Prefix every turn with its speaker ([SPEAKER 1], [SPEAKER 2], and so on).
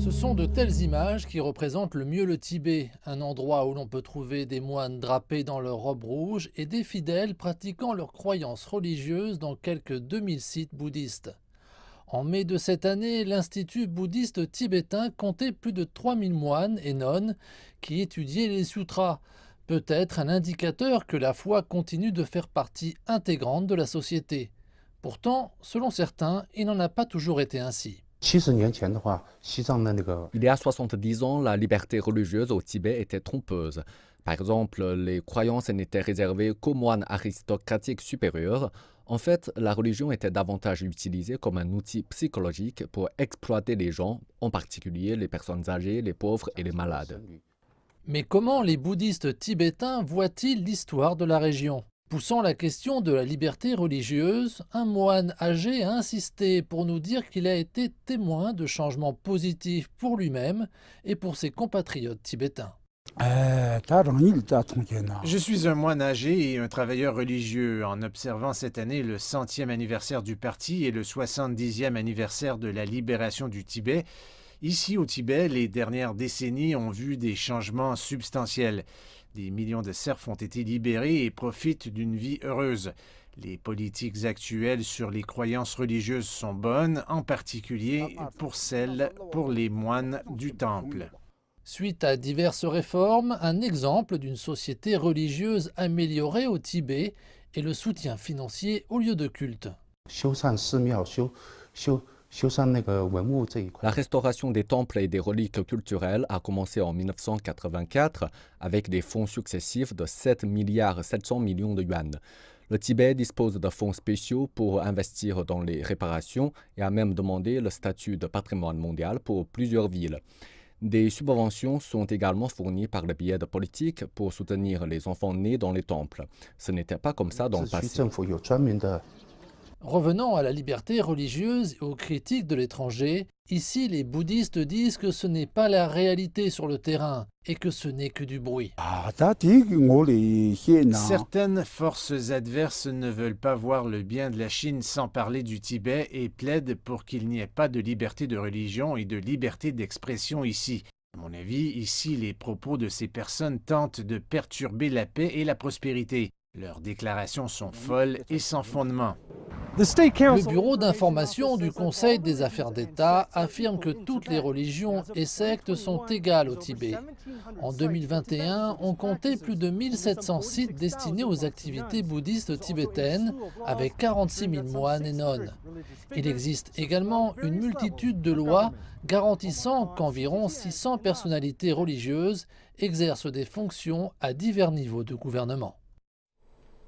[SPEAKER 1] Ce sont de telles images qui représentent le mieux le Tibet, un endroit où l'on peut trouver des moines drapés dans leurs robes rouges et des fidèles pratiquant leurs croyances religieuses dans quelques 2000 sites bouddhistes. En mai de cette année, l'Institut bouddhiste tibétain comptait plus de 3000 moines et nonnes qui étudiaient les sutras, peut-être un indicateur que la foi continue de faire partie intégrante de la société. Pourtant, selon certains, il n'en a pas toujours été ainsi.
[SPEAKER 2] Il y a 70 ans, la liberté religieuse au Tibet était trompeuse. Par exemple, les croyances n'étaient réservées qu'aux moines aristocratiques supérieurs. En fait, la religion était davantage utilisée comme un outil psychologique pour exploiter les gens, en particulier les personnes âgées, les pauvres et les malades.
[SPEAKER 1] Mais comment les bouddhistes tibétains voient-ils l'histoire de la région? Poussant la question de la liberté religieuse, un moine âgé a insisté pour nous dire qu'il a été témoin de changements positifs pour lui-même et pour ses compatriotes tibétains.
[SPEAKER 3] Je suis un moine âgé et un travailleur religieux. En observant cette année le 100e anniversaire du parti et le 70e anniversaire de la libération du Tibet, ici au Tibet, les dernières décennies ont vu des changements substantiels. Des millions de serfs ont été libérés et profitent d'une vie heureuse. Les politiques actuelles sur les croyances religieuses sont bonnes, en particulier pour les moines du temple.
[SPEAKER 1] Suite à diverses réformes, un exemple d'une société religieuse améliorée au Tibet est le soutien financier aux lieux de culte.
[SPEAKER 2] La restauration des temples et des reliques culturelles a commencé en 1984 avec des fonds successifs de 7,7 milliards de yuan. Le Tibet dispose de fonds spéciaux pour investir dans les réparations et a même demandé le statut de patrimoine mondial pour plusieurs villes. Des subventions sont également fournies par le biais de politiques pour soutenir les enfants nés dans les temples. Ce n'était pas comme ça dans le passé.
[SPEAKER 1] Revenant à la liberté religieuse et aux critiques de l'étranger, ici les bouddhistes disent que ce n'est pas la réalité sur le terrain et que ce n'est que du bruit.
[SPEAKER 3] Certaines forces adverses ne veulent pas voir le bien de la Chine sans parler du Tibet et plaident pour qu'il n'y ait pas de liberté de religion et de liberté d'expression ici. À mon avis, ici, les propos de ces personnes tentent de perturber la paix et la prospérité. Leurs déclarations sont folles et sans fondement.
[SPEAKER 1] Le bureau d'information du Conseil des affaires d'État affirme que toutes les religions et sectes sont égales au Tibet. En 2021, on comptait plus de 1700 sites destinés aux activités bouddhistes tibétaines, avec 46 000 moines et nonnes. Il existe également une multitude de lois garantissant qu'environ 600 personnalités religieuses exercent des fonctions à divers niveaux de gouvernement.